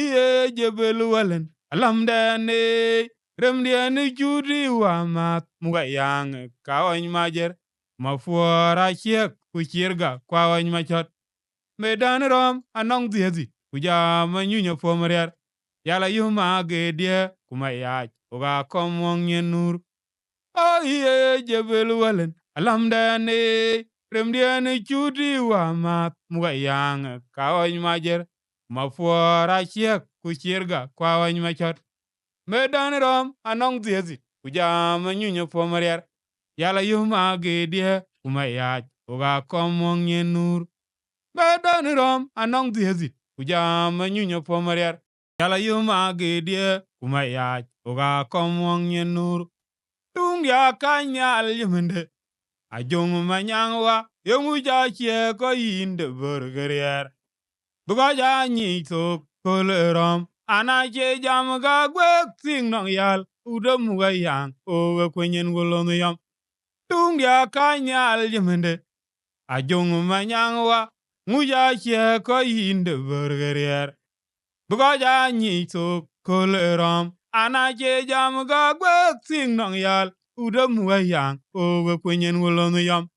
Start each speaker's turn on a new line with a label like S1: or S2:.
S1: iye jebel walen alamdane remdiani judi wa mat muga yang kawan majer mafuara chiek kuchirga kwawan machot medan rom anong diezi kuja manyunya pomariar yala yuma gedie kumayaj uga komwong yenur iye jebel walen alamdane remdiani judi wa mat muga yang kawan majer mafuara chiek kuchirga kwawan machot medan rom anong diezi kuja manyunya pomariar yala yuma gedie kumayaj uga komwong yenur medan rom anong diezi kuja manyunya pomariar yala yuma gedie kumayaj uga komwong yenur Tuŋdiɛ ka nhial Mande Ajakguong manyangwa yemuja chie ko yinde burgerier buga ja nyi tok kolerom ana che jam ga gwek sing nong yal udem ga yang o kwenyen golon yam Tuŋdiɛ ka nhial Mande Ajakguong manyangwa muja chie ko yinde burgerier buga ja nyi tok kolerom ana che jam ga gwek sing nong yal udem ga yang o kwenyen golon yam